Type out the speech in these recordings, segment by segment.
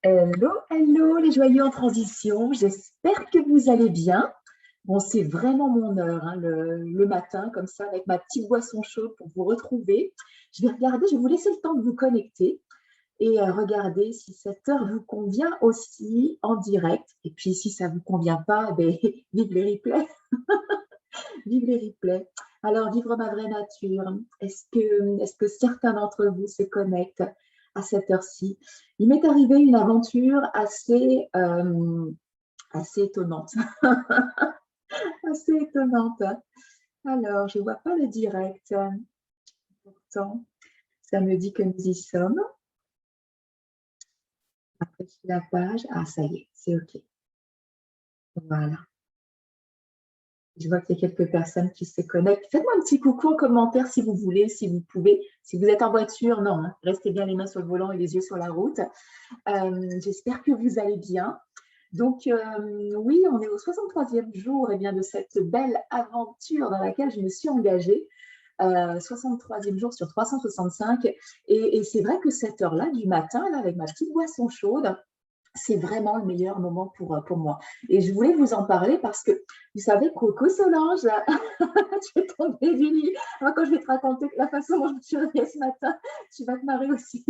Hello, hello les joyeux en transition, j'espère que vous allez bien. Bon, c'est vraiment mon heure, hein, le matin, comme ça, avec ma petite boisson chaude pour vous retrouver. Je vais regarder, je vais vous laisser le temps de vous connecter et regarder si cette heure vous convient aussi en direct. Et puis, si ça ne vous convient pas, ben, vive les replays, vive les replays. Alors, vivre ma vraie nature, est-ce que certains d'entre vous se connectent à cette heure-ci? Il m'est arrivé une aventure assez étonnante. Assez étonnante. Alors, je ne vois pas le direct. Pourtant, ça me dit que nous y sommes. Après la page. Ah, ça y est, c'est OK. Voilà. Je vois qu'il y a quelques personnes qui se connectent. Faites-moi un petit coucou en commentaire si vous voulez, si vous pouvez. Si vous êtes en voiture, non, hein, restez bien les mains sur le volant et les yeux sur la route. J'espère que vous allez bien. Donc, oui, on est au 63e jour bien, de cette belle aventure dans laquelle je me suis engagée. 63e jour sur 365. Et c'est vrai que cette heure-là du matin, là, avec ma petite boisson chaude, c'est vraiment le meilleur moment pour moi. Et je voulais vous en parler parce que, vous savez, Coco Solange, tu es tombée du lit. Moi, quand je vais te raconter la façon dont je me suis réveillée ce matin, tu vas te marrer aussi.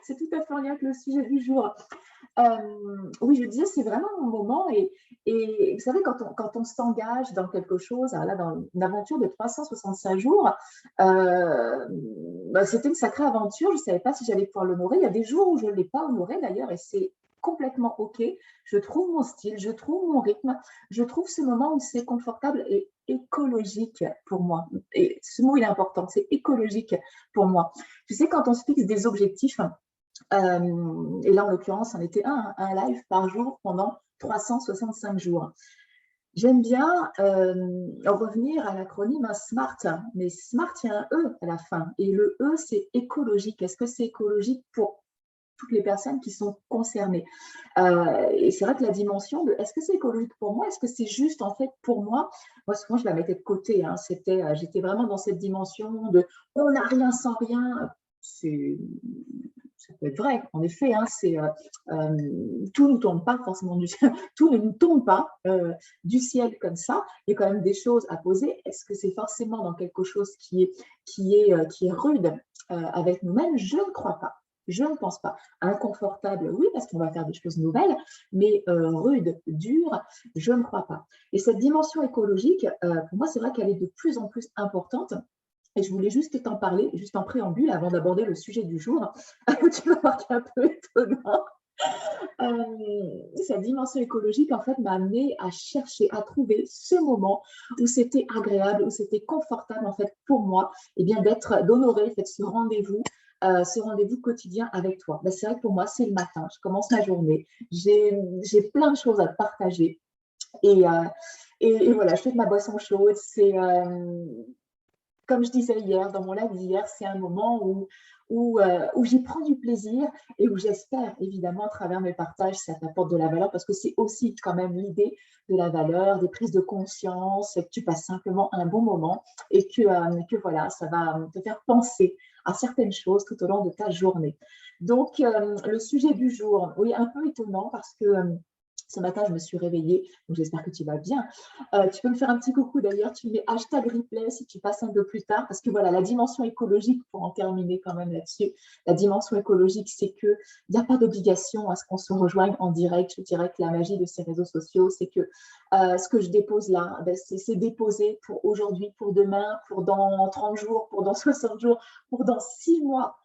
C'est tout à fait en lien avec le sujet du jour. Oui, je disais, c'est vraiment mon moment. Et vous savez, quand on s'engage dans quelque chose, là, dans une aventure de 365 jours, c'était une sacrée aventure. Je ne savais pas si j'allais pouvoir l'honorer. Il y a des jours où je ne l'ai pas honoré d'ailleurs, et c'est complètement OK. Je trouve mon style, je trouve mon rythme, je trouve ce moment où c'est confortable et écologique pour moi. Et ce mot, il est important, c'est écologique pour moi. Tu sais, quand on se fixe des objectifs, et là, en l'occurrence, c'en était un live par jour pendant 365 jours. J'aime bien revenir à l'acronyme SMART, mais SMART, il y a un E à la fin. Et le E, c'est écologique. Est-ce que c'est écologique pour toutes les personnes qui sont concernées? Et c'est vrai que la dimension de est-ce que c'est écologique pour moi? Est-ce que c'est juste en fait pour moi? Moi, souvent, je la mettais de côté. Hein. J'étais vraiment dans cette dimension de on n'a rien sans rien. Ça peut être vrai, en effet, hein, tout ne tombe pas forcément du ciel, tout ne nous tombe pas du ciel comme ça. Il y a quand même des choses à poser. Est-ce que c'est forcément dans quelque chose qui est rude avec nous-mêmes? Je ne crois pas. Je ne pense pas. Inconfortable, oui, parce qu'on va faire des choses nouvelles, mais rude, dure, je ne crois pas. Et cette dimension écologique, pour moi, c'est vrai qu'elle est de plus en plus importante. Et je voulais juste t'en parler, juste en préambule, avant d'aborder le sujet du jour. Tu vas voir qu'il est un peu étonnant. Cette dimension écologique, en fait, m'a amené à chercher, à trouver ce moment où c'était agréable, où c'était confortable, en fait, pour moi, et bien d'honorer, en fait, ce rendez-vous quotidien avec toi. Ben, c'est vrai que pour moi, c'est le matin. Je commence ma journée. J'ai plein de choses à te partager. Et, euh, et voilà, je fais de ma boisson chaude. Comme je disais hier, dans mon live d'hier, c'est un moment où j'y prends du plaisir et où j'espère, évidemment, à travers mes partages, ça t'apporte de la valeur parce que c'est aussi quand même l'idée de la valeur, des prises de conscience, que tu passes simplement un bon moment et que voilà, ça va te faire penser à certaines choses tout au long de ta journée. Donc, le sujet du jour, oui, un peu étonnant parce que ce matin, je me suis réveillée, donc j'espère que tu vas bien. Tu peux me faire un petit coucou d'ailleurs, tu mets hashtag replay si tu passes un peu plus tard, parce que voilà, la dimension écologique, pour en terminer quand même là-dessus, la dimension écologique, c'est qu'il n'y a pas d'obligation à ce qu'on se rejoigne en direct. Je dirais que la magie de ces réseaux sociaux, c'est que ce que je dépose là, ben, c'est déposé pour aujourd'hui, pour demain, pour dans 30 jours, pour dans 60 jours, pour dans 6 mois.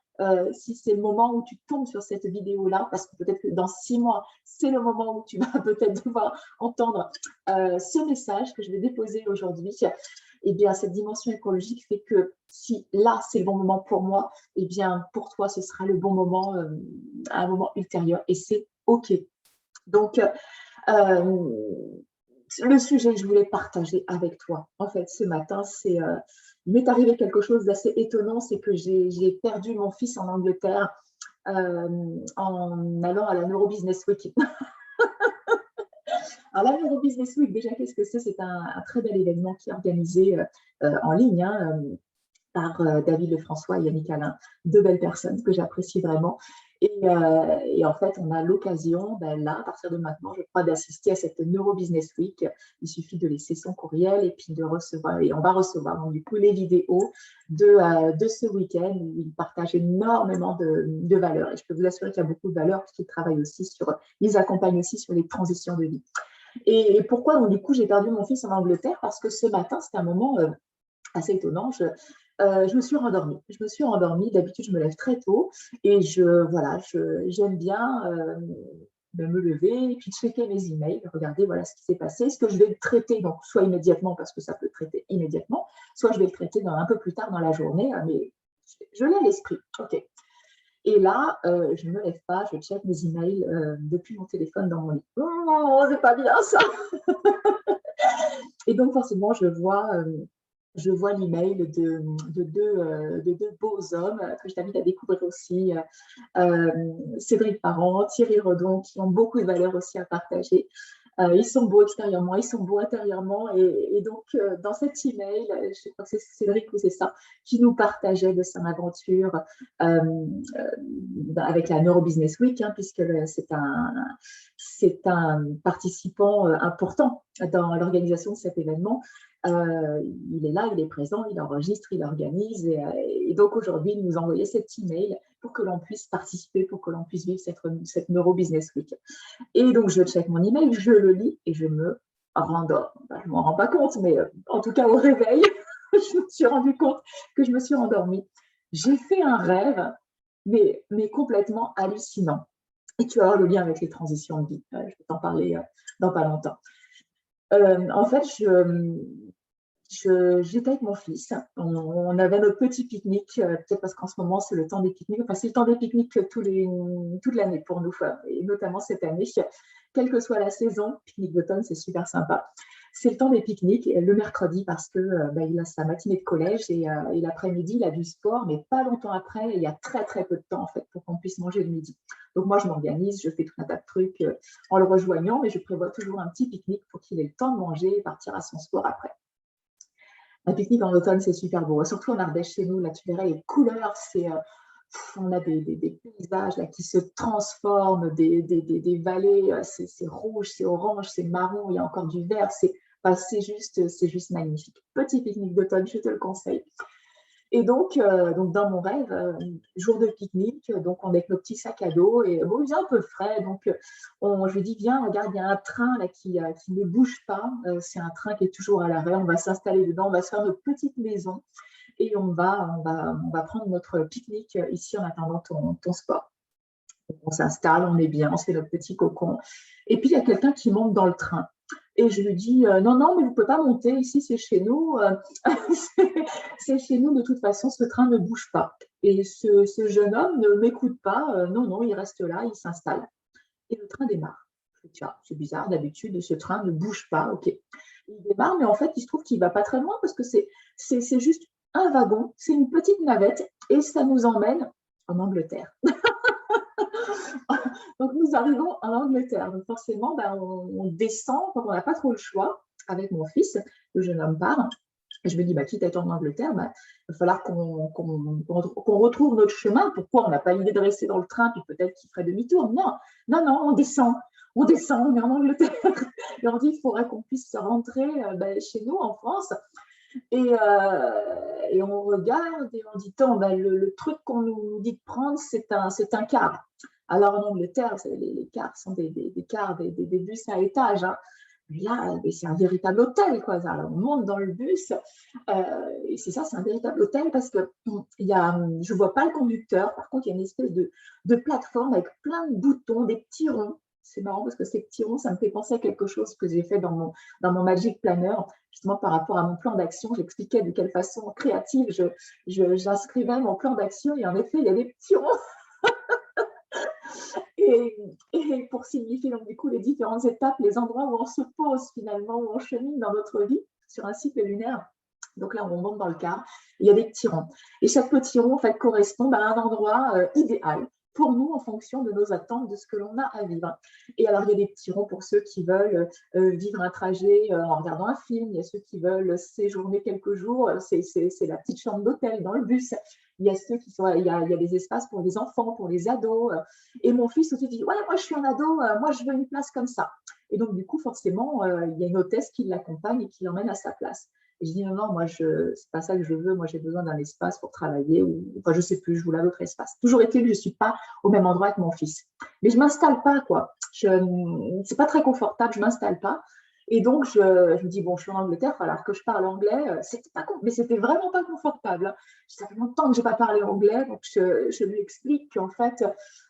Si c'est le moment où tu tombes sur cette vidéo-là, parce que peut-être que dans 6 mois, c'est le moment où tu vas peut-être devoir entendre ce message que je vais déposer aujourd'hui, eh bien, cette dimension écologique fait que si là, c'est le bon moment pour moi, eh bien, pour toi, ce sera le bon moment à un moment ultérieur et c'est OK. Donc, le sujet que je voulais partager avec toi, en fait, ce matin, il m'est arrivé quelque chose d'assez étonnant, c'est que j'ai perdu mon fils en Angleterre en allant à la Neurobusiness Week. Alors, la Neurobusiness Week, déjà, qu'est-ce que c'est? C'est un très bel événement qui est organisé en ligne par David Lefrançois et Yannick Alain, deux belles personnes que j'apprécie vraiment. Et en fait, on a l'occasion, là, à partir de maintenant, je crois, d'assister à cette Neurobusiness Week. Il suffit de laisser son courriel et puis de recevoir, et on va recevoir donc, du coup les vidéos de ce week-end où ils partagent énormément de valeurs. Et je peux vous assurer qu'il y a beaucoup de valeurs puisqu'ils travaillent aussi ils accompagnent aussi sur les transitions de vie. Et pourquoi, donc, du coup, j'ai perdu mon fils en Angleterre? Parce que ce matin, c'était un moment assez étonnant. Je me suis rendormie. Je me suis rendormie. D'habitude, je me lève très tôt et j'aime bien me lever et puis checker mes emails, regarder voilà ce qui s'est passé, ce que je vais le traiter, donc soit immédiatement parce que ça peut traiter immédiatement, soit je vais le traiter un peu plus tard dans la journée, mais je l'ai à l'esprit. Ok. Et là, je ne me lève pas, je check mes emails depuis mon téléphone dans mon lit. Oh, c'est pas bien ça. Et donc forcément, je vois l'email de deux beaux hommes que je t'invite à découvrir aussi, Cédric Parent, Thierry Redon, qui ont beaucoup de valeurs aussi à partager. Ils sont beaux extérieurement, ils sont beaux intérieurement. Et donc, dans cet email, je crois que c'est Cédric ou c'est ça, qui nous partageait de son aventure avec la Neurobusiness Week, puisque c'est un participant important dans l'organisation de cet événement. Il est là, il est présent, il enregistre, il organise. Et donc, aujourd'hui, il nous envoyait cet email pour que l'on puisse participer, pour que l'on puisse vivre cette Neurobusiness Week. Et donc, je check mon email, je le lis et je me rendors. Je ne m'en rends pas compte, mais en tout cas, au réveil, je me suis rendu compte que je me suis endormie. J'ai fait un rêve, mais complètement hallucinant. Et tu vas avoir le lien avec les transitions de vie. Je vais t'en parler dans pas longtemps. En fait, j'étais avec mon fils. On avait notre petit pique-nique, peut-être parce qu'en ce moment, c'est le temps des pique-niques. Enfin, c'est le temps des pique-niques toute l'année pour nous, et notamment cette année. Quelle que soit la saison, pique-nique d'automne, c'est super sympa. C'est le temps des pique-niques le mercredi parce que il a sa matinée de collège et l'après-midi, il a du sport, mais pas longtemps après, il y a très très peu de temps en fait pour qu'on puisse manger le midi. Donc moi, je m'organise, je fais tout un tas de trucs en le rejoignant, mais je prévois toujours un petit pique-nique pour qu'il ait le temps de manger et partir à son sport après. Un pique-nique en automne, c'est super beau. Surtout en Ardèche, chez nous, là, tu verras les couleurs, on a des paysages là, qui se transforment, des vallées, c'est rouge, c'est orange, c'est marron, il y a encore du vert, c'est juste magnifique. Petit pique-nique d'automne, je te le conseille. Et donc dans mon rêve, jour de pique-nique, donc on est avec nos petits sacs à dos et bon, il faisait un peu frais, donc je lui dis viens, regarde, il y a un train là qui ne bouge pas, c'est un train qui est toujours à l'arrêt, on va s'installer dedans, on va se faire notre petite maison et on va prendre notre pique-nique ici en attendant ton sport. Donc, on s'installe, on est bien, on se fait notre petit cocon. Et puis, il y a quelqu'un qui monte dans le train. Et je lui dis, non, non, mais vous ne pouvez pas monter, ici, c'est chez nous. C'est chez nous, de toute façon, ce train ne bouge pas. Et ce jeune homme ne m'écoute pas. Non, non, il reste là, il s'installe. Et le train démarre. Je dis, tiens, c'est bizarre, d'habitude, ce train ne bouge pas. OK. Il démarre, mais en fait, il se trouve qu'il ne va pas très loin parce que c'est juste un wagon, c'est une petite navette et ça nous emmène en Angleterre. Donc, nous arrivons en Angleterre. Donc, forcément, on descend quand on n'a pas trop le choix avec mon fils. Le jeune homme part. Et je me dis, quitte à être en Angleterre, il va falloir qu'on retrouve notre chemin. Pourquoi on n'a pas l'idée de rester dans le train, puis peut-être qu'il ferait demi-tour? Non, non, non, on descend. On descend, on est en Angleterre. Et on dit, il faudrait qu'on puisse rentrer chez nous en France. Et on regarde et on dit, le truc qu'on nous dit de prendre, c'est un car. Alors en Angleterre, les cars sont des cars, des bus à étage. Mais là, c'est un véritable hôtel, quoi. Alors, on monte dans le bus, et c'est ça, c'est un véritable hôtel parce que je ne vois pas le conducteur. Par contre, il y a une espèce de plateforme avec plein de boutons, des petits ronds. C'est marrant parce que ces petits ronds, ça me fait penser à quelque chose que j'ai fait dans mon Magic Planner, justement par rapport à mon plan d'action. J'expliquais de quelle façon créative j'inscrivais mon plan d'action et en effet, il y a des petits ronds. Et pour signifier donc du coup les différentes étapes, les endroits où on se pose finalement, où on chemine dans notre vie sur un cycle lunaire. Donc là, on monte dans le car, il y a des petits ronds. Et chaque petit rond en fait, correspond à un endroit idéal pour nous en fonction de nos attentes, de ce que l'on a à vivre. Et alors, il y a des petits ronds pour ceux qui veulent vivre un trajet en regardant un film, il y a ceux qui veulent séjourner quelques jours, c'est la petite chambre d'hôtel dans le bus. Il y a ceux qui sont, il y a des espaces pour les enfants, pour les ados. Et mon fils tout de suite dit, ouais, moi je suis un ado, moi je veux une place comme ça. Et donc du coup, forcément, il y a une hôtesse qui l'accompagne et qui l'emmène à sa place. Et je dis, non, non, moi, c'est pas ça que je veux. Moi, j'ai besoin d'un espace pour travailler. Ou, enfin, je sais plus, je voulais un autre espace. Toujours est-il que je suis pas au même endroit que mon fils. Mais je m'installe pas, quoi. C'est pas très confortable, je m'installe pas. Et donc, je me dis, bon, je suis en Angleterre, il va falloir que je parle anglais. C'était pas, mais c'était vraiment pas confortable, hein. Ça fait longtemps que j'ai pas parlé anglais, donc je lui explique qu'en fait,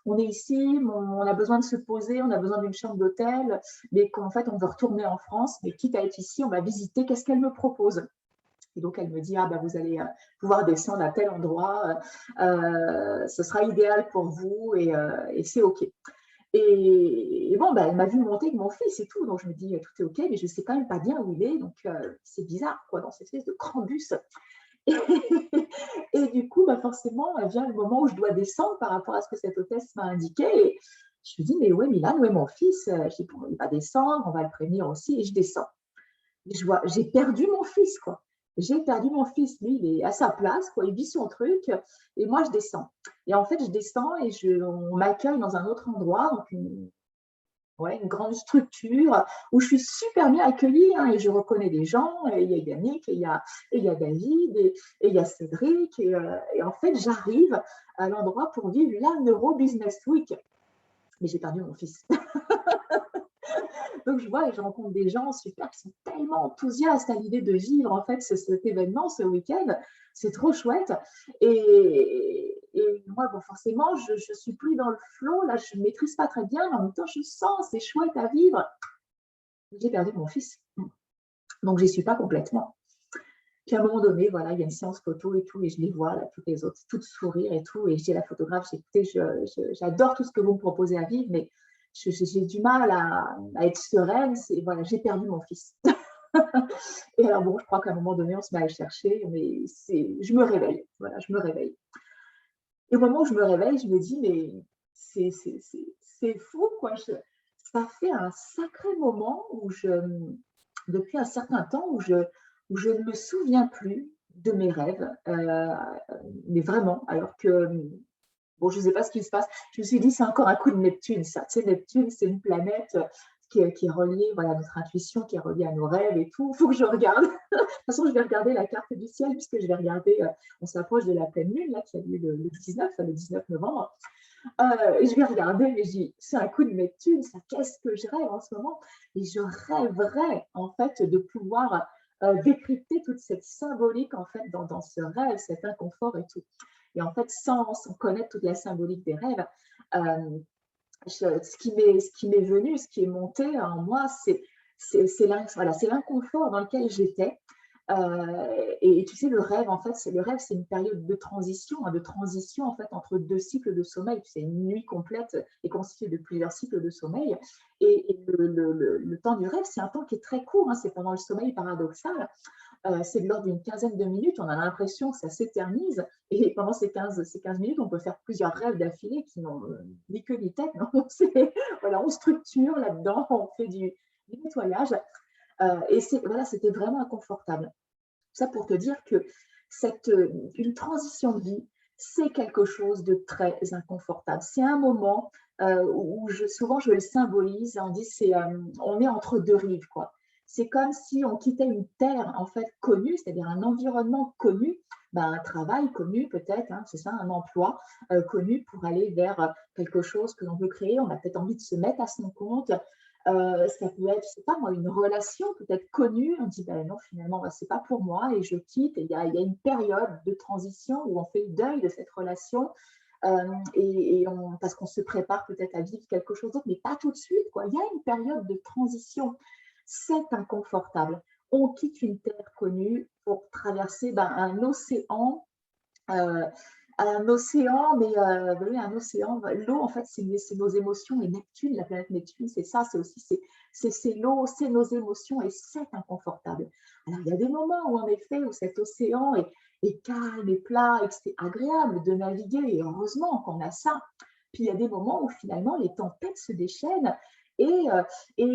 on est ici, on a besoin de se poser, on a besoin d'une chambre d'hôtel, mais qu'en fait, on veut retourner en France, mais quitte à être ici, on va visiter, qu'est-ce qu'elle me propose? Et donc, elle me dit, ah, bah, vous allez pouvoir descendre à tel endroit, ce sera idéal pour vous et c'est OK. Et bon, bah, elle m'a vu monter avec mon fils et tout, donc je me dis, tout est OK, mais je ne sais quand même pas bien où il est, donc c'est bizarre, quoi, dans cette espèce de grand bus. Et, et du coup, bah, forcément, vient le moment où je dois descendre par rapport à ce que cette hôtesse m'a indiqué. Et je lui dis, mais où est Milan, où est mon fils? Je dis, bon, il va descendre, on va le prévenir aussi, et je descends. Je vois, j'ai perdu mon fils, quoi. J'ai perdu mon fils, lui, il est à sa place, quoi. Il vit son truc, et moi, je descends. Et en fait, je descends et on m'accueille dans un autre endroit, donc ouais, une grande structure où je suis super bien accueillie, hein, et je reconnais des gens. Et il y a Yannick, et il y a David, et il y a Cédric. Et en fait, j'arrive à l'endroit pour vivre la Neuro Business Week. Mais j'ai perdu mon fils. Donc, je vois et je rencontre des gens super qui sont tellement enthousiastes à l'idée de vivre en fait cet événement, ce week-end. C'est trop chouette. Et moi, bon, forcément, je ne suis plus dans le flow. Là, je ne maîtrise pas très bien, mais en même temps, je sens c'est chouette à vivre. J'ai perdu mon fils. Donc, je n'y suis pas complètement. Puis à un moment donné, voilà, il y a une séance photo et tout, et je les vois, là, toutes les autres, toutes sourire et tout. Et je dis à la photographe, écoutez, j'adore tout ce que vous me proposez à vivre, mais j'ai du mal à être sereine. Voilà, j'ai perdu mon fils. Et alors bon, je crois qu'à un moment donné, on se met à le chercher, mais je me réveille. Voilà, je me réveille. Et au moment où je me réveille, je me dis, mais c'est fou, quoi. Ça fait un sacré moment depuis un certain temps, où je ne me souviens plus de mes rêves, mais vraiment, alors que, bon, je ne sais pas ce qui se passe. Je me suis dit, c'est encore un coup de Neptune, ça. Tu sais, Neptune, c'est une planète qui est reliée, voilà, à notre intuition, qui est reliée à nos rêves et tout. Il faut que je regarde. De toute façon, je vais regarder la carte du ciel, puisque je vais regarder, on s'approche de la pleine lune, là, qui a lieu le 19, le 19 novembre. Et je vais regarder, mais je dis, c'est un coup de Neptune, ça, qu'est-ce que je rêve en ce moment? Et je rêverais, en fait, de pouvoir décrypter toute cette symbolique, en fait, dans ce rêve, cet inconfort et tout. Et en fait, sans connaître toute la symbolique des rêves, euh, ce qui m'est venu, ce qui est monté en moi, c'est l'inconfort dans lequel j'étais. Et tu sais, le rêve, en fait, c'est une période de transition, hein, en fait, entre deux cycles de sommeil. Tu sais, une nuit complète est constituée de plusieurs cycles de sommeil. Et le temps du rêve, c'est un temps qui est très court, hein, c'est pendant le sommeil paradoxal. C'est de l'ordre d'une quinzaine de minutes. On a l'impression que ça s'éternise. Et pendant ces 15 minutes, on peut faire plusieurs rêves d'affilée qui n'ont ni queue ni tête. Non. Voilà, on structure là-dedans, on fait du nettoyage. Et voilà, c'était vraiment inconfortable. Ça pour te dire que une transition de vie, c'est quelque chose de très inconfortable. C'est un moment où souvent je le symbolise, on dit on est entre deux rives, quoi. C'est comme si on quittait une terre en fait connue, c'est-à-dire un environnement connu, ben, un travail connu peut-être, hein, c'est ça, un emploi connu pour aller vers quelque chose que l'on veut créer. On a peut-être envie de se mettre à son compte, ça peut être, je sais pas moi, une relation peut-être connue. On dit, ben non, finalement, ben, c'est pas pour moi et je quitte. Et il y a une période de transition où on fait le deuil de cette relation parce qu'on se prépare peut-être à vivre quelque chose d'autre, mais pas tout de suite, quoi. Il y a une période de transition. C'est inconfortable. On quitte une terre connue pour traverser ben, euh, un océan, mais oui, un océan. L'eau, en fait, c'est nos émotions. Et Neptune, la planète Neptune, c'est ça, c'est aussi c'est l'eau, c'est nos émotions, et c'est inconfortable. Alors, il y a des moments où, en effet, où cet océan est calme et plat, et que c'est agréable de naviguer, et heureusement qu'on a ça. Puis, il y a des moments où, finalement, les tempêtes se déchaînent, et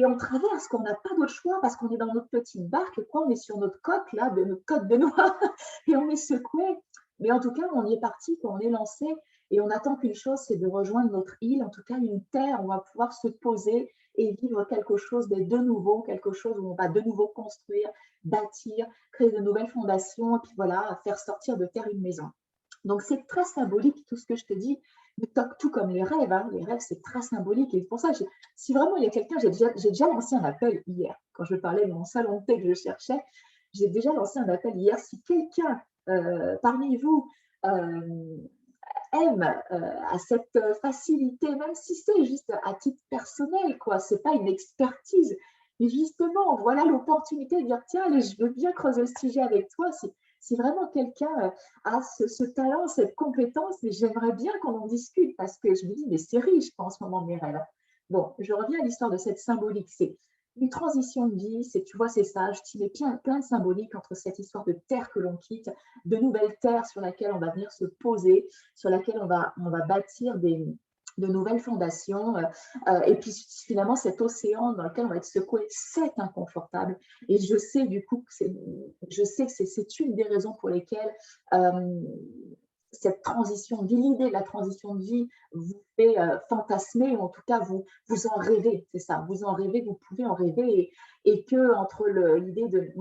on traverse, qu'on n'a pas d'autre choix, parce qu'on est dans notre petite barque, quoi, on est sur notre coque, là, de notre côte de noix, et on est secoué. Mais en tout cas, on y est parti, quoi, on est lancé et on attend qu'une chose, c'est de rejoindre notre île, en tout cas une terre où on va pouvoir se poser et vivre quelque chose de nouveau, quelque chose où on va de nouveau construire, bâtir, créer de nouvelles fondations et puis voilà, faire sortir de terre une maison. Donc c'est très symbolique tout ce que je te dis, tout comme les rêves, hein. Les rêves c'est très symbolique et pour ça, si vraiment il y a quelqu'un, j'ai déjà lancé un appel hier, quand je parlais de mon salon de thé que je cherchais, j'ai déjà lancé un appel hier, si quelqu'un parmi vous aime à cette facilité, même si c'est juste à titre personnel, quoi, c'est pas une expertise, mais justement, voilà l'opportunité de dire, tiens, allez, je veux bien creuser le sujet avec toi, si vraiment quelqu'un a ce talent, cette compétence, mais j'aimerais bien qu'on en discute parce que je me dis, mais c'est riche en ce moment de mes rêves. Bon, je reviens à l'histoire de cette symbolique. C'est une transition de vie, tu vois, c'est ça. Je mets plein de symboliques entre cette histoire de terre que l'on quitte, de nouvelles terres sur laquelle on va venir se poser, sur laquelle on va bâtir de nouvelles fondations. Et puis finalement, cet océan dans lequel on va être secoué, c'est inconfortable. Et je sais du coup que c'est une des raisons pour lesquelles cette transition de vie, l'idée de la transition de vie vous fait fantasmer, ou en tout cas vous en rêvez, c'est ça, vous en rêvez, vous pouvez en rêver, et que entre l'idée de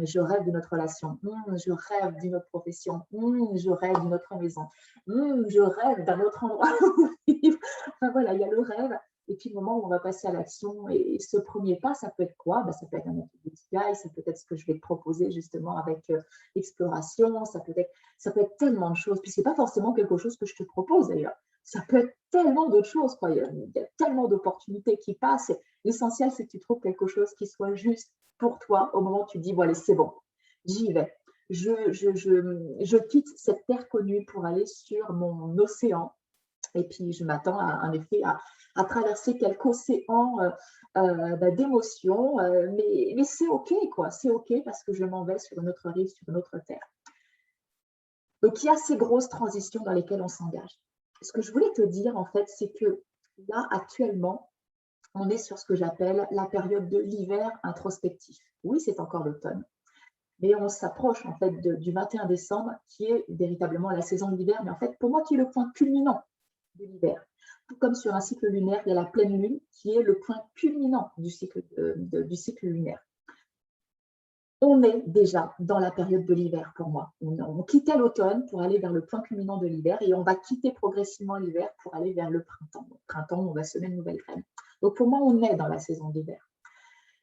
je rêve de notre relation, je rêve d'une autre profession, je rêve d'une autre maison, je rêve d'un autre endroit où vivre. Enfin voilà, il y a le rêve, et puis le moment où on va passer à l'action, et ce premier pas, ça peut être quoi? Ça peut être un guide, ça peut être ce que je vais te proposer justement avec l'exploration, ça peut être tellement de choses, puis c'est pas forcément quelque chose que je te propose d'ailleurs. Ça peut être tellement d'autres choses, quoi. Il y a tellement d'opportunités qui passent. L'essentiel, c'est que tu trouves quelque chose qui soit juste pour toi au moment où tu dis, voilà, c'est bon, j'y vais. Je quitte cette terre connue pour aller sur mon océan. Et puis, je m'attends en effet à traverser quelques océans d'émotions. Mais c'est OK, quoi. C'est OK parce que je m'en vais sur une autre rive, sur une autre terre. Donc, il y a ces grosses transitions dans lesquelles on s'engage. Ce que je voulais te dire, en fait, c'est que là, actuellement, on est sur ce que j'appelle la période de l'hiver introspectif. Oui, c'est encore l'automne, mais on s'approche en fait du 21 décembre, qui est véritablement la saison de l'hiver, mais en fait, pour moi, qui est le point culminant de l'hiver. Tout comme sur un cycle lunaire, il y a la pleine lune, qui est le point culminant du cycle lunaire. On est déjà dans la période de l'hiver pour moi. On quittait l'automne pour aller vers le point culminant de l'hiver et on va quitter progressivement l'hiver pour aller vers le printemps. Au printemps, on va semer de nouvelles graines. Donc pour moi, on est dans la saison d'hiver.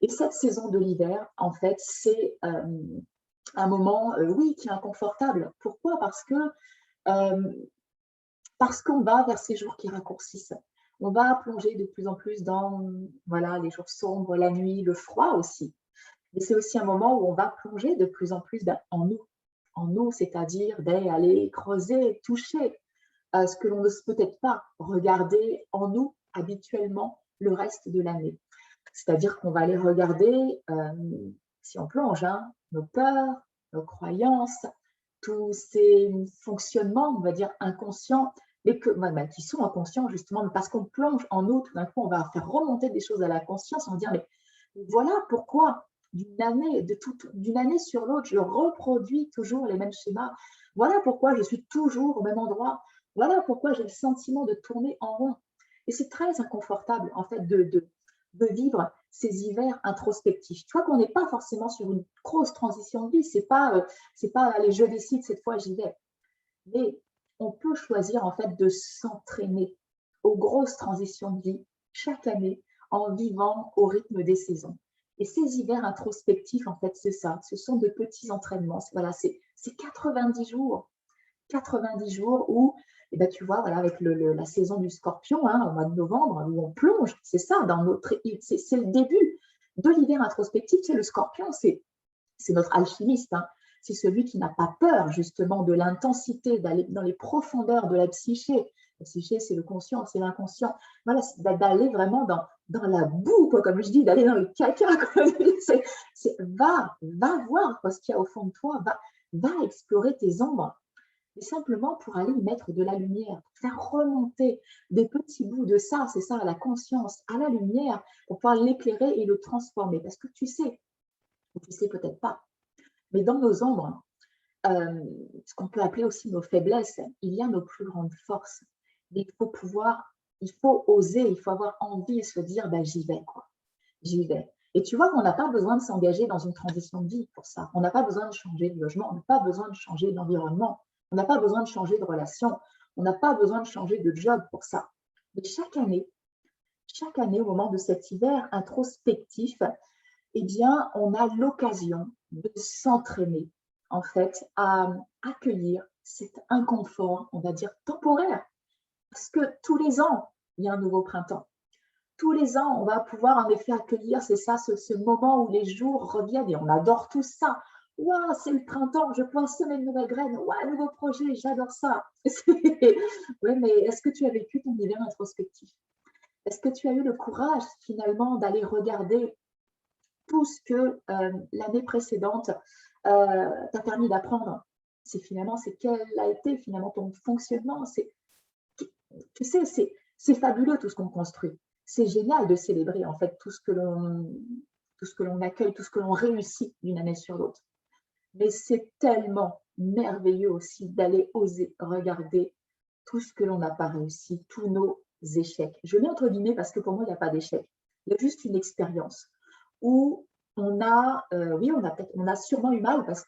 Et cette saison de l'hiver, en fait, c'est un moment, oui, qui est inconfortable. Pourquoi? Parce qu'on va vers ces jours qui raccourcissent. On va plonger de plus en plus dans voilà, les jours sombres, la nuit, le froid aussi. Mais c'est aussi un moment où on va plonger de plus en plus en nous, c'est-à-dire d'aller creuser, toucher ce que l'on n'ose peut-être pas regarder en nous habituellement le reste de l'année. C'est-à-dire qu'on va aller regarder, si on plonge, hein, nos peurs, nos croyances, tous ces fonctionnements, on va dire, inconscients, mais qui sont inconscients justement, mais parce qu'on plonge en nous, tout d'un coup, on va faire remonter des choses à la conscience, on va dire, mais voilà pourquoi d'une année sur l'autre, je reproduis toujours les mêmes schémas. Voilà pourquoi je suis toujours au même endroit. Voilà pourquoi j'ai le sentiment de tourner en rond. Et c'est très inconfortable, en fait, de vivre ces hivers introspectifs. Tu vois qu'on n'est pas forcément sur une grosse transition de vie. C'est pas allez, je décide, cette fois, j'y vais. Mais on peut choisir, en fait, de s'entraîner aux grosses transitions de vie chaque année en vivant au rythme des saisons. Et ces hivers introspectifs, en fait, c'est ça. Ce sont de petits entraînements. Voilà, c'est 90 jours. 90 jours où, eh ben, tu vois, voilà, avec la saison du scorpion, hein, au mois de novembre, où on plonge, c'est ça, c'est le début de l'hiver introspectif. C'est le scorpion, c'est notre alchimiste, hein. C'est celui qui n'a pas peur justement de l'intensité, d'aller dans les profondeurs de la psyché. La psyché, c'est le conscient, c'est l'inconscient. Voilà, d'aller vraiment dans la boue, quoi, comme je dis, d'aller dans le caca. Va voir quoi, ce qu'il y a au fond de toi, va explorer tes ombres. Et simplement pour aller y mettre de la lumière, pour faire remonter des petits bouts de ça, c'est ça, à la conscience, à la lumière, pour pouvoir l'éclairer et le transformer. Parce que tu sais peut-être pas, mais dans nos ombres, ce qu'on peut appeler aussi nos faiblesses. Il y a nos plus grandes forces. Mais il faut oser, il faut avoir envie et se dire, ben, j'y vais, quoi. J'y vais. Et tu vois qu'on n'a pas besoin de s'engager dans une transition de vie pour ça. On n'a pas besoin de changer de logement, on n'a pas besoin de changer d'environnement, on n'a pas besoin de changer de relation, on n'a pas besoin de changer de job pour ça. Mais chaque année, au moment de cet hiver introspectif, eh bien, on a l'occasion de s'entraîner, en fait, à accueillir cet inconfort, on va dire temporaire. Parce que tous les ans, il y a un nouveau printemps. Tous les ans, on va pouvoir en effet accueillir, c'est ça, ce moment où les jours reviennent et on adore tout ça. Waouh, c'est le printemps, je peux semer une nouvelle graine. Waouh, nouveau projet, j'adore ça. Oui, mais est-ce que tu as vécu ton hiver introspectif? Est-ce que tu as eu le courage finalement d'aller regarder tout ce que l'année précédente t'a permis d'apprendre? C'est quel a été finalement ton fonctionnement. Tu sais, c'est fabuleux tout ce qu'on construit. C'est génial de célébrer en fait tout ce que l'on accueille, tout ce que l'on réussit d'une année sur l'autre. Mais c'est tellement merveilleux aussi d'aller oser regarder tout ce que l'on n'a pas réussi, tous nos échecs. Je mets entre guillemets parce que pour moi, il n'y a pas d'échec. Il y a juste une expérience où oui, on a sûrement eu mal parce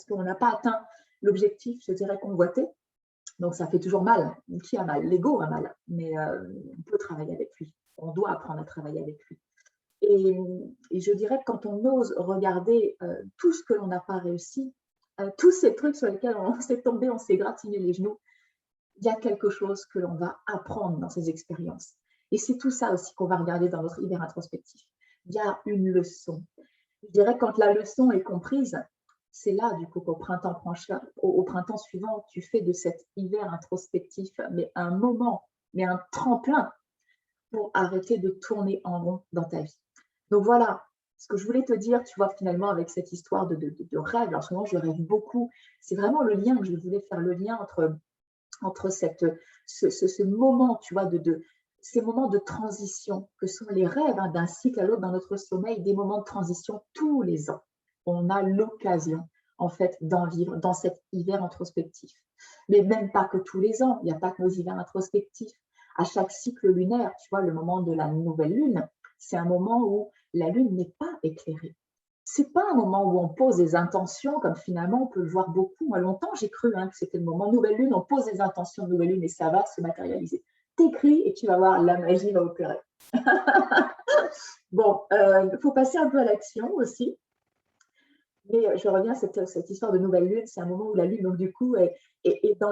qu'on n'a pas atteint l'objectif, je dirais, convoité. Donc, ça fait toujours mal. Qui a mal? L'ego a mal, mais on peut travailler avec lui. On doit apprendre à travailler avec lui. Et je dirais que quand on ose regarder tout ce que l'on n'a pas réussi, tous ces trucs sur lesquels on s'est tombé, on s'est gratiné les genoux, il y a quelque chose que l'on va apprendre dans ces expériences. Et c'est tout ça aussi qu'on va regarder dans notre hiver introspectif. Il y a une leçon. Je dirais que quand la leçon est comprise, c'est là, du coup, au printemps suivant, tu fais de cet hiver introspectif, mais un moment, mais un tremplin pour arrêter de tourner en rond dans ta vie. Donc voilà, ce que je voulais te dire, tu vois, finalement, avec cette histoire de rêve, alors en ce moment, je rêve beaucoup, c'est vraiment le lien que je voulais faire, le lien entre ce moment, tu vois, ces moments de transition que sont les rêves d'un cycle à l'autre dans notre sommeil, des moments de transition tous les ans. On a l'occasion, en fait, d'en vivre dans cet hiver introspectif. Mais même pas que tous les ans, il n'y a pas que nos hivers introspectifs. À chaque cycle lunaire, tu vois, le moment de la nouvelle lune, c'est un moment où la lune n'est pas éclairée. C'est pas un moment où on pose des intentions, comme finalement on peut le voir beaucoup. Moi, longtemps, j'ai cru que c'était le moment nouvelle lune, on pose des intentions de nouvelle lune et ça va se matérialiser. T'écris et tu vas voir, la magie va opérer. Bon, il faut passer un peu à l'action aussi. Mais je reviens à cette histoire de nouvelle lune, c'est un moment où la lune, donc du coup, est dans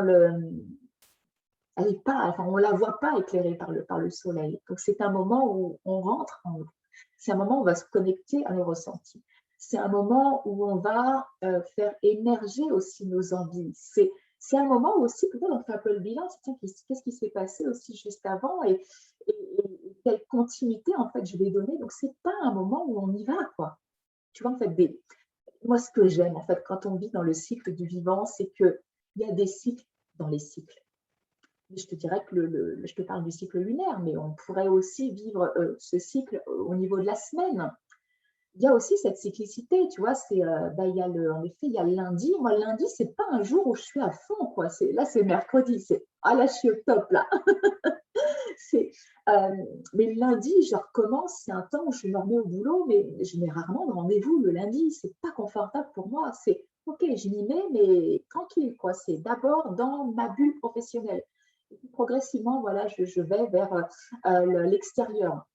elle est pas, enfin, on la voit pas éclairée par le soleil. Donc c'est un moment où on rentre en nous. C'est un moment où on va se connecter à nos ressentis. C'est un moment où on va faire émerger aussi nos envies. C'est un moment où aussi, peut-être, on fait un peu le bilan, tiens, qu'est-ce qui s'est passé aussi juste avant et quelle continuité, en fait, je vais donner. Donc, c'est pas un moment où on y va, quoi. Tu vois, en fait, moi, ce que j'aime, en fait, quand on vit dans le cycle du vivant, c'est qu'il y a des cycles dans les cycles. Je te dirais que je te parle du cycle lunaire, mais on pourrait aussi vivre ce cycle au niveau de la semaine. Il y a aussi cette cyclicité, tu vois, en effet, il y a le lundi. Moi, le lundi, c'est pas un jour où je suis à fond, quoi. Là, c'est mercredi. Là, je suis au top, là. c'est, euh, mais le lundi, je recommence. C'est un temps où je me remets au boulot, mais je n'ai rarement de rendez-vous le lundi. C'est pas confortable pour moi. C'est OK, je m'y mets, mais tranquille, quoi. C'est d'abord dans ma bulle professionnelle. Et puis, progressivement, voilà, je vais vers l'extérieur.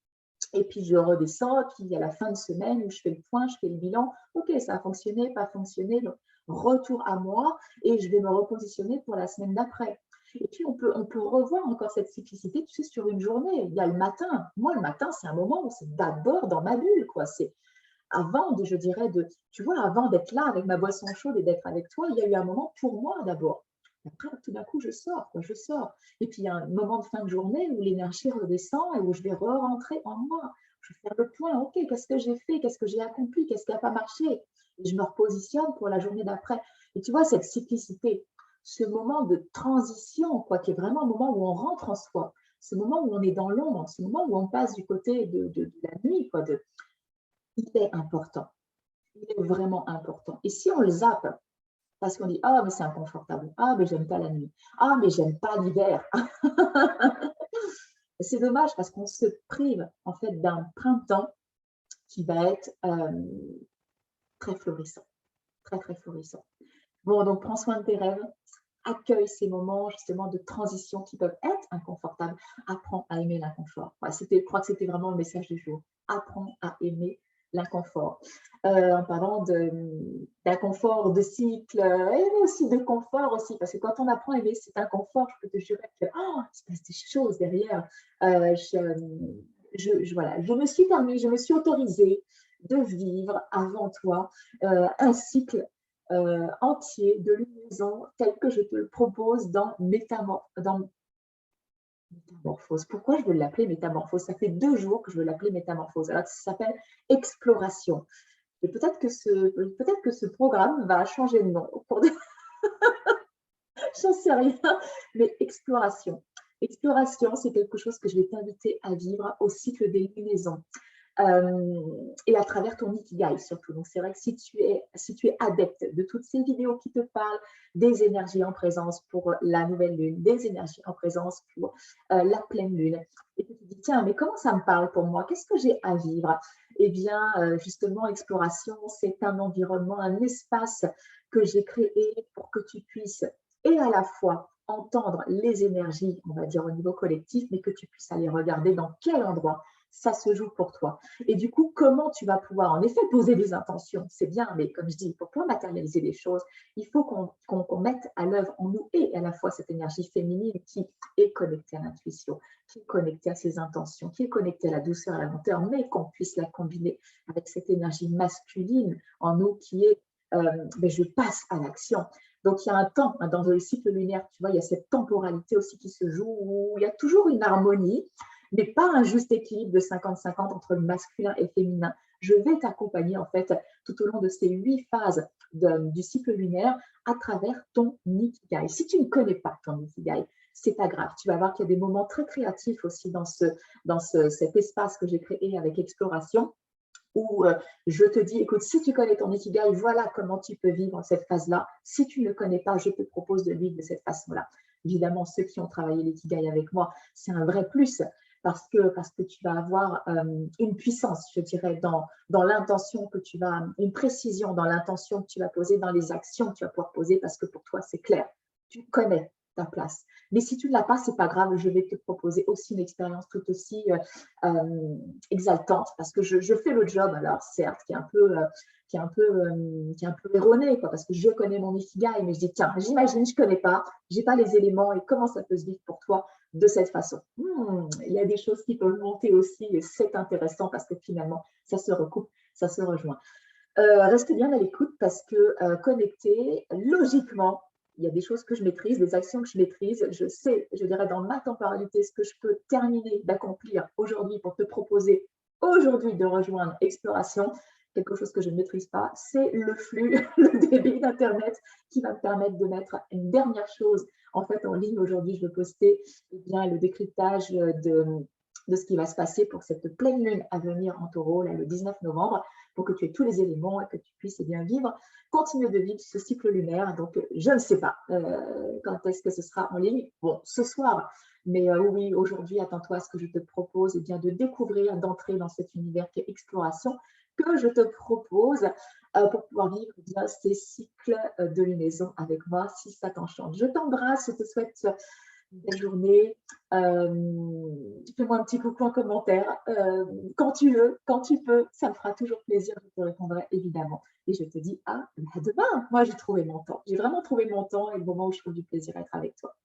Et puis, je redescends, puis à la fin de semaine où je fais le point, je fais le bilan. OK, ça a fonctionné, pas fonctionné. Donc, retour à moi et je vais me repositionner pour la semaine d'après. Et puis, on peut revoir encore cette cyclicité, tu sais, sur une journée. Il y a le matin. Moi, le matin, c'est un moment où c'est d'abord dans ma bulle, quoi. C'est je dirais, tu vois, avant d'être là avec ma boisson chaude et d'être avec toi, il y a eu un moment pour moi d'abord. Après, tout d'un coup, je sors, quoi, je sors. Et puis, il y a un moment de fin de journée où l'énergie redescend et où je vais re-rentrer en moi. Je vais faire le point. OK, qu'est-ce que j'ai fait? Qu'est-ce que j'ai accompli? Qu'est-ce qui n'a pas marché? Et je me repositionne pour la journée d'après. Et tu vois, cette cyclicité, ce moment de transition, quoi, qui est vraiment un moment où on rentre en soi, ce moment où on est dans l'ombre, ce moment où on passe du côté de la nuit, quoi, il est important. Il est vraiment important. Et si on le zappe, Parce qu'on dit, ah, mais c'est inconfortable. Ah, mais j'aime pas la nuit. Ah, mais j'aime pas l'hiver. C'est dommage parce qu'on se prive en fait d'un printemps qui va être très florissant, très, très florissant. Bon, donc prends soin de tes rêves, accueille ces moments justement de transition qui peuvent être inconfortables. Apprends à aimer l'inconfort. Voilà, je crois que c'était vraiment le message du jour. Apprends à aimer l'inconfort. En parlant d'inconfort, de cycle, et aussi de confort aussi, parce que quand on apprend à aimer cet inconfort, je peux te jurer que oh, il se passe des choses derrière. Voilà, je me suis permis, je me suis autorisée de vivre avant toi un cycle entier de lunaison tel que je te le propose dans Métamorphose. Pourquoi je veux l'appeler Métamorphose? Ça fait 2 jours que je veux l'appeler Métamorphose. Alors, ça s'appelle Exploration. Et peut-être que ce programme va changer de nom au cours de... J'en sais rien, mais Exploration. Exploration, c'est quelque chose que je vais t'inviter à vivre au cycle des lunaisons. Et à travers ton Ikigai surtout. Donc, c'est vrai que si tu es adepte de toutes ces vidéos qui te parlent des énergies en présence pour la nouvelle lune, des énergies en présence pour la pleine lune, et que tu te dis, tiens, mais comment ça me parle pour moi? Qu'est-ce que j'ai à vivre? Eh bien, justement, Exploration, c'est un environnement, un espace que j'ai créé pour que tu puisses et à la fois entendre les énergies, on va dire au niveau collectif, mais que tu puisses aller regarder dans quel endroit ça se joue pour toi. Et du coup, comment tu vas pouvoir en effet poser des intentions? C'est bien, mais comme je dis, pour pouvoir matérialiser les choses, il faut qu'on mette à l'œuvre en nous et à la fois cette énergie féminine qui est connectée à l'intuition, qui est connectée à ses intentions, qui est connectée à la douceur, à la lenteur, mais qu'on puisse la combiner avec cette énergie masculine en nous qui est je passe à l'action. Donc, il y a un temps, dans le cycle lunaire, tu vois, il y a cette temporalité aussi qui se joue où il y a toujours une harmonie, mais pas un juste équilibre de 50-50 entre le masculin et le féminin. Je vais t'accompagner en fait tout au long de ces 8 phases du cycle lunaire à travers ton Ikigai. Si tu ne connais pas ton Ikigai, c'est pas grave. Tu vas voir qu'il y a des moments très créatifs aussi dans cet espace que j'ai créé avec Exploration où je te dis, écoute, si tu connais ton Ikigai, voilà comment tu peux vivre cette phase-là. Si tu ne le connais pas, je te propose de vivre de cette façon-là. Évidemment, ceux qui ont travaillé l'Ikigai avec moi, c'est un vrai plus parce que tu vas avoir une puissance, je dirais, dans l'intention que tu vas, une précision dans l'intention que tu vas poser, dans les actions que tu vas pouvoir poser parce que pour toi, c'est clair. Tu connais ta place. Mais si tu ne l'as pas, c'est pas grave, je vais te proposer aussi une expérience tout aussi exaltante parce que je fais le job, alors certes, qui est un peu erroné, quoi, parce que je connais mon Ikigai, mais je dis, tiens, j'imagine, je connais pas, j'ai pas les éléments et comment ça peut se vivre pour toi de cette façon. Il y a des choses qui peuvent monter aussi et c'est intéressant parce que finalement, ça se recoupe, ça se rejoint. Reste bien à l'écoute parce que connecté, logiquement, il y a des choses que je maîtrise, des actions que je maîtrise. Je sais, je dirais, dans ma temporalité, ce que je peux terminer d'accomplir aujourd'hui pour te proposer aujourd'hui de rejoindre Exploration. Quelque chose que je ne maîtrise pas, c'est le flux, le débit d'Internet qui va me permettre de mettre une dernière chose en fait en ligne. Aujourd'hui, je veux poster bien, le décryptage de ce qui va se passer pour cette pleine lune à venir en taureau, là, le 19 novembre, pour que tu aies tous les éléments et que tu puisses bien vivre, continuer de vivre ce cycle lunaire. Donc, je ne sais pas quand est-ce que ce sera en ligne. Bon, ce soir, mais oui, aujourd'hui, attends-toi à ce que je te propose bien, de découvrir, d'entrer dans cet univers qui est exploration, que je te propose pour pouvoir vivre bien ces cycles de lunaison avec moi, si ça t'enchante. Je t'embrasse, je te souhaite une belle journée. Fais-moi un petit coucou en commentaire. Quand tu veux, quand tu peux, ça me fera toujours plaisir, je te répondrai évidemment. Et je te dis à demain. Moi, j'ai trouvé mon temps. J'ai vraiment trouvé mon temps et le moment où je trouve du plaisir à être avec toi.